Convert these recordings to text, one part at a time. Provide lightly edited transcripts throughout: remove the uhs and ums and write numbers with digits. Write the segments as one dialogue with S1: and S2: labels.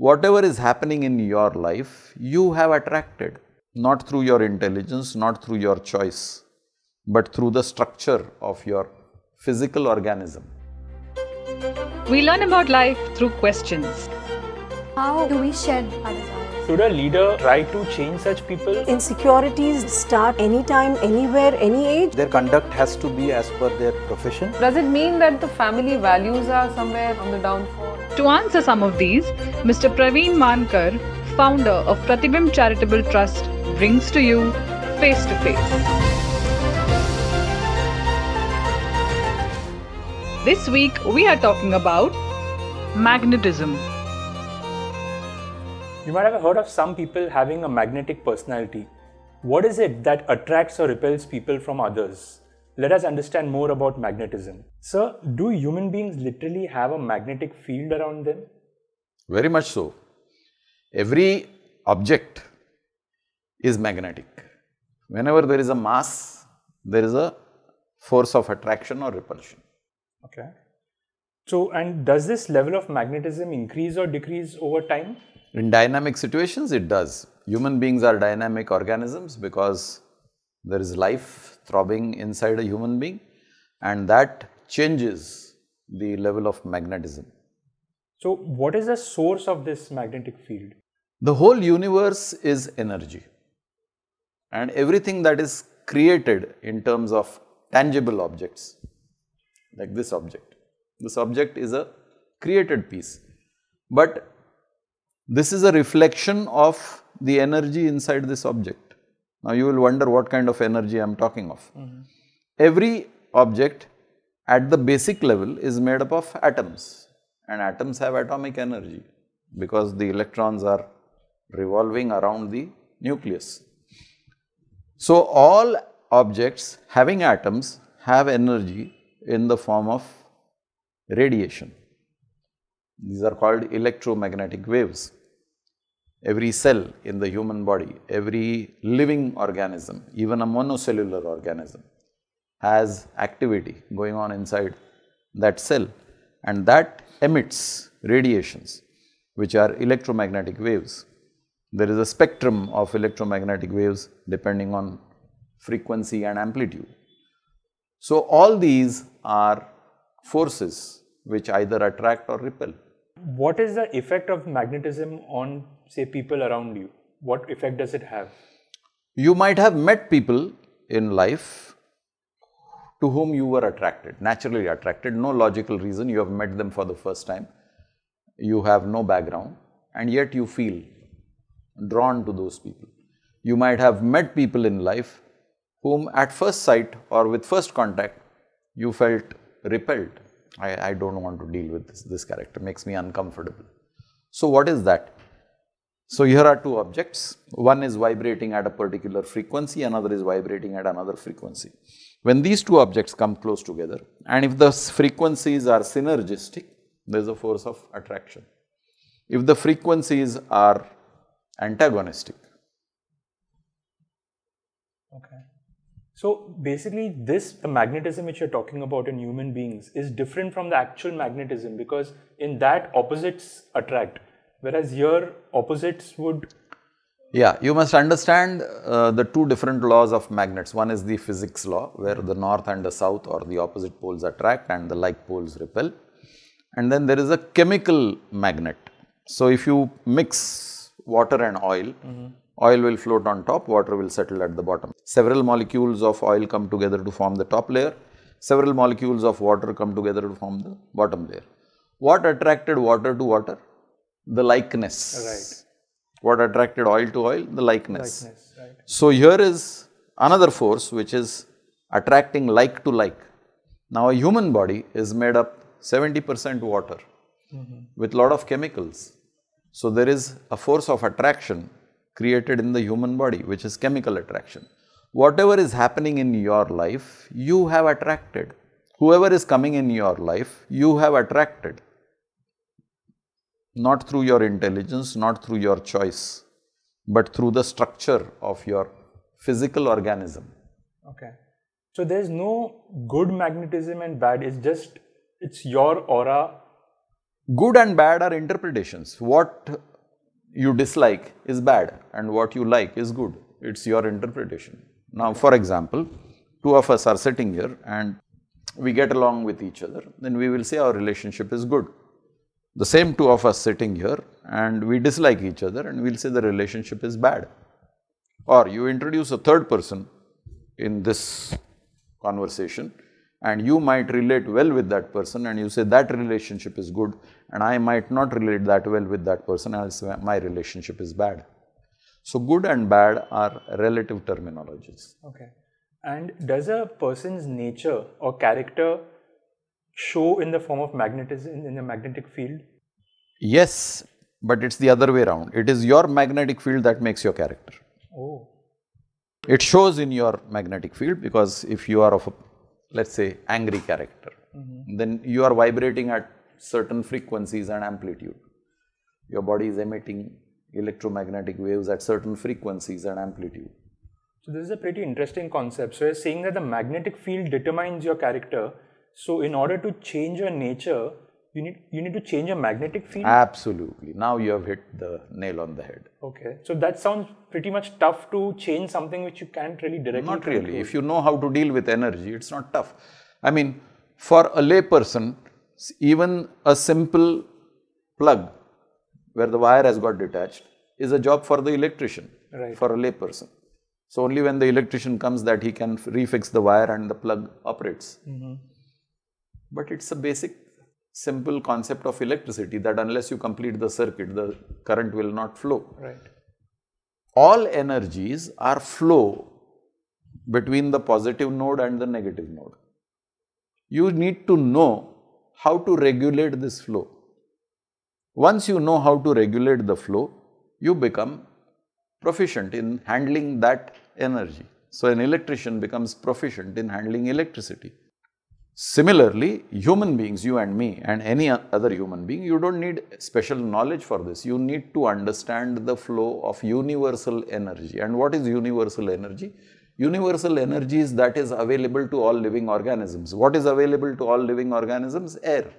S1: whatever is happening in your life, you have attracted, not through your intelligence, not through your choice, but through the structure of your physical organism.
S2: We learn about life through questions.
S3: How do we shed our desires?
S4: Should a leader try to change such people?
S5: Insecurities start anytime, anywhere, any age.
S6: Their conduct has to be as per their profession.
S7: Does it mean that the family values are somewhere on the downfall?
S2: To answer some of these, Mr. Pratibimb Charitable, founder of Pratibimb Charitable Trust, brings to you Face to Face. This week we are talking about magnetism.
S4: You might have heard of some people having a magnetic personality. What is it that attracts or repels people from others? Let us understand more about magnetism. Sir, do human beings literally have a magnetic field around them?
S1: Very much so. Every object is magnetic. Whenever there is a mass, there is a force of attraction or repulsion.
S4: Okay. So, and does this level of magnetism increase or decrease over time?
S1: In dynamic situations, it does. Human beings are dynamic organisms because there is life throbbing inside a human being, and that changes the level of magnetism.
S4: So, what is the source of this magnetic field?
S1: The whole universe is energy, and everything that is created in terms of tangible objects, like this object is a created piece, but this is a reflection of the energy inside this object. Now you will wonder what kind of energy I am talking of. Every object at the basic level is made up of atoms, and atoms have atomic energy because the electrons are revolving around the nucleus. So all objects having atoms have energy in the form of radiation. These are called electromagnetic waves. Every cell in the human body, every living organism, even a monocellular organism, has activity going on inside that cell, and that emits radiations which are electromagnetic waves. There is a spectrum of electromagnetic waves depending on frequency and amplitude. So all these are forces which either attract or repel.
S4: What is the effect of magnetism on, say, people around you? What effect does it have?
S1: You might have met people in life to whom you were attracted, naturally attracted, no logical reason, you have met them for the first time, you have no background, and yet you feel drawn to those people. You might have met people in life whom at first sight or with first contact you felt repelled. I don't want to deal with this character, makes me uncomfortable. So what is that? So here are two objects, one is vibrating at a particular frequency, another is vibrating at another frequency. When these two objects come close together, and if the frequencies are synergistic, there is a force of attraction. If the frequencies are antagonistic.
S4: Okay. So basically the magnetism which you're talking about in human beings is different from the actual magnetism, because in that opposites attract, whereas here opposites would…
S1: Yeah, you must understand the two different laws of magnets. One is the physics law, where the north and the south or the opposite poles attract and the like poles repel. And then there is a chemical magnet. So if you mix water and oil, oil will float on top, water will settle at the bottom. Several molecules of oil come together to form the top layer, several molecules of water come together to form the bottom layer. What attracted water to water? The likeness.
S4: Right.
S1: What attracted oil to oil? The likeness.
S4: Right.
S1: So here is another force which is attracting like to like. Now a human body is made up 70% water with lot of chemicals. So there is a force of attraction created in the human body, which is chemical attraction. Whatever is happening in your life, you have attracted. Whoever is coming in your life, you have attracted. Not through your intelligence, not through your choice, but through the structure of your physical organism.
S4: Okay. So there's no good magnetism and bad, it's your aura
S1: Good and bad are interpretations. What you dislike is bad and what you like is good. It's your interpretation. Now, for example, two of us are sitting here and we get along with each other, then we will say our relationship is good. The same two of us sitting here and we dislike each other and we will say the relationship is bad. Or you introduce a third person in this conversation and you might relate well with that person and you say that relationship is good, and I might not relate that well with that person and I'll say my relationship is bad. So, good and bad are relative terminologies.
S4: Okay. And does a person's nature or character show in the form of magnetism in the magnetic field?
S1: Yes, but it's the other way around. It is your magnetic field that makes your character.
S4: Oh.
S1: It shows in your magnetic field because if you are of a, let's say, angry character, then you are vibrating at certain frequencies and amplitude. Your body is emitting electromagnetic waves at certain frequencies and amplitude.
S4: So this is a pretty interesting concept. So you're saying that the magnetic field determines your character. So in order to change your nature, you need to change your magnetic field?
S1: Absolutely. Now you have hit the nail on the head.
S4: Okay. So that sounds pretty much tough to change something which you can't really directly
S1: Not really.
S4: control.
S1: If you know how to deal with energy, it's not tough. I mean, for a lay person, even a simple plug where the wire has got detached is a job for the electrician,
S4: Right.
S1: for a lay person. So only when the electrician comes that he can refix the wire and the plug operates. But it's a basic, simple concept of electricity that unless you complete the circuit, the current will not flow.
S4: Right.
S1: All energies are flow between the positive node and the negative node. You need to know how to regulate this flow. Once you know how to regulate the flow, you become proficient in handling that energy. So an electrician becomes proficient in handling electricity. Similarly, human beings, you and me and any other human being, you don't need special knowledge for this. You need to understand the flow of universal energy. And what is universal energy? Universal energy is that is available to all living organisms. What is available to all living organisms? Air,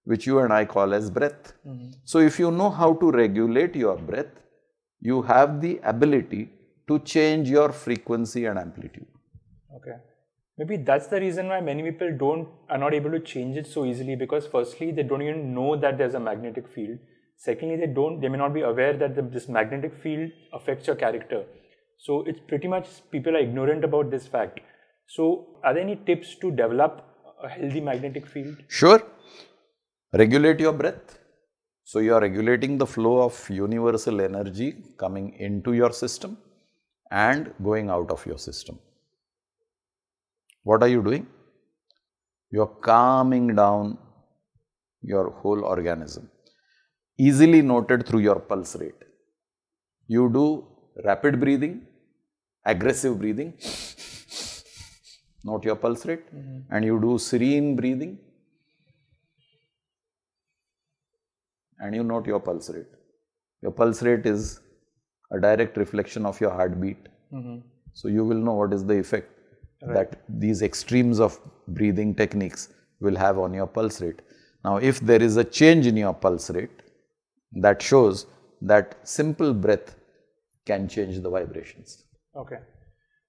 S1: which you and I call as breath. So if you know how to regulate your breath, you have the ability to change your frequency and amplitude.
S4: Okay. Maybe that's the reason why many people are not able to change it so easily, because firstly, they don't even know that there's a magnetic field. Secondly, they may not be aware that this magnetic field affects your character. So it's pretty much people are ignorant about this fact. So are there any tips to develop a healthy magnetic field?
S1: Sure. Regulate your breath. So you are regulating the flow of universal energy coming into your system and going out of your system. What are you doing? You are calming down your whole organism. Easily noted through your pulse rate. You do rapid breathing, aggressive breathing, note your pulse rate, and you do serene breathing, and you note your pulse rate. Your pulse rate is a direct reflection of your heartbeat. So you will know what is the effect that these extremes of breathing techniques will have on your pulse rate. Now, if there is a change in your pulse rate, that shows that simple breath can change the vibrations.
S4: Okay.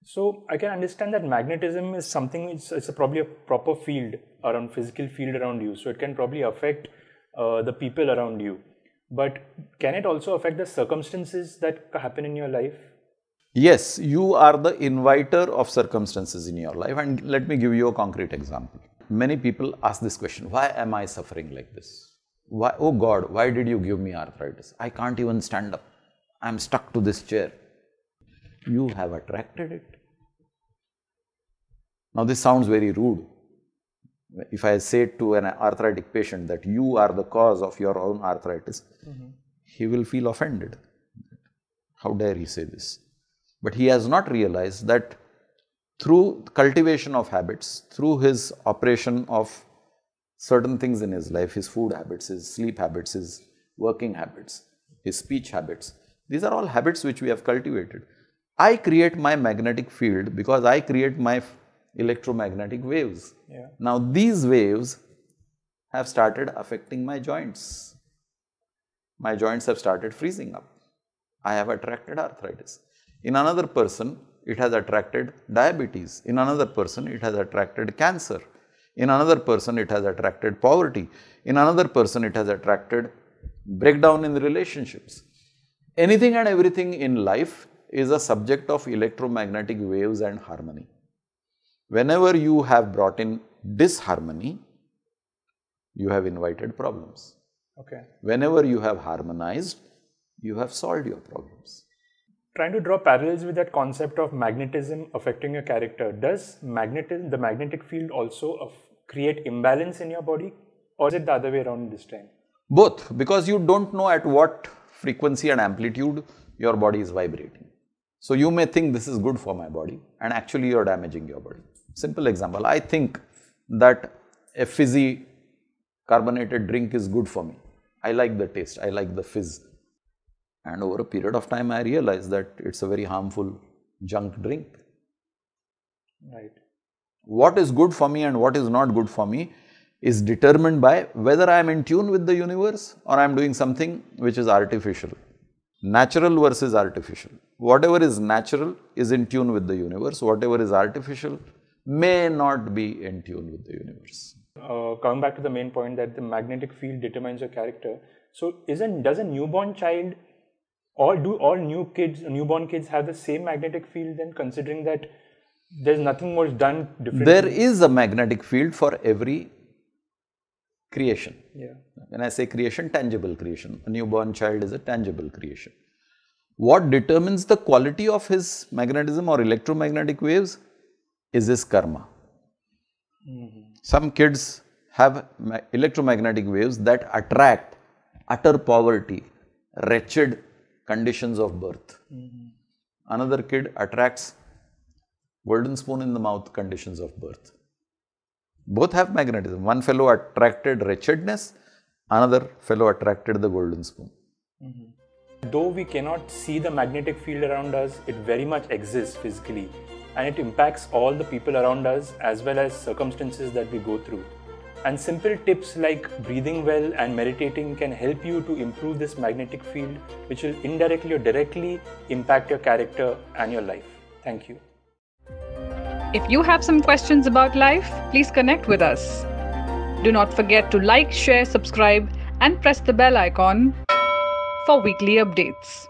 S4: So I can understand that magnetism is something, it's probably a proper field around, physical field around you. So it can probably affect the people around you. But can it also affect the circumstances that happen in your life?
S1: Yes, you are the inviter of circumstances in your life, and let me give you a concrete example. Many people ask this question, why am I suffering like this? Why, oh God, why did you give me arthritis? I can't even stand up. I am stuck to this chair. You have attracted it. Now this sounds very rude. If I say to an arthritic patient that you are the cause of your own arthritis, he will feel offended. How dare he say this? But he has not realized that through cultivation of habits, through his operation of certain things in his life, his food habits, his sleep habits, his working habits, his speech habits, these are all habits which we have cultivated. I create my magnetic field because I create my electromagnetic waves.
S4: Yeah.
S1: Now these waves have started affecting my joints. My joints have started freezing up. I have attracted arthritis. In another person, it has attracted diabetes. In another person, it has attracted cancer. In another person, it has attracted poverty. In another person, it has attracted breakdown in the relationships. Anything and everything in life is a subject of electromagnetic waves and harmony. Whenever you have brought in disharmony, you have invited problems.
S4: Okay.
S1: Whenever you have harmonized, you have solved your problems.
S4: Trying to draw parallels with that concept of magnetism affecting your character, does the magnetic field also create imbalance in your body, or is it the other way around this time?
S1: Both, because you don't know at what frequency and amplitude your body is vibrating. So you may think this is good for my body and actually you are damaging your body. Simple example, I think that a fizzy carbonated drink is good for me. I like the taste, I like the fizz. And over a period of time, I realized that it's a very harmful junk drink.
S4: Right.
S1: What is good for me and what is not good for me is determined by whether I am in tune with the universe or I am doing something which is artificial. Natural versus artificial. Whatever is natural is in tune with the universe. Whatever is artificial may not be in tune with the universe.
S4: Coming back to the main point that the magnetic field determines your character. So does a newborn child, or do all newborn kids have the same magnetic field then, considering that there's nothing more done differently?
S1: There is a magnetic field for every creation.
S4: Yeah.
S1: When I say creation, tangible creation. A newborn child is a tangible creation. What determines the quality of his magnetism or electromagnetic waves is his karma. Some kids have electromagnetic waves that attract utter poverty, wretched conditions of birth. Another kid attracts golden spoon in the mouth conditions of birth. Both have magnetism. One fellow attracted wretchedness, another fellow attracted the golden spoon.
S4: Though we cannot see the magnetic field around us, it very much exists physically, and it impacts all the people around us as well as circumstances that we go through. And simple tips like breathing well and meditating can help you to improve this magnetic field, which will indirectly or directly impact your character and your life. Thank you.
S2: If you have some questions about life, please connect with us. Do not forget to like, share, subscribe, and press the bell icon for weekly updates.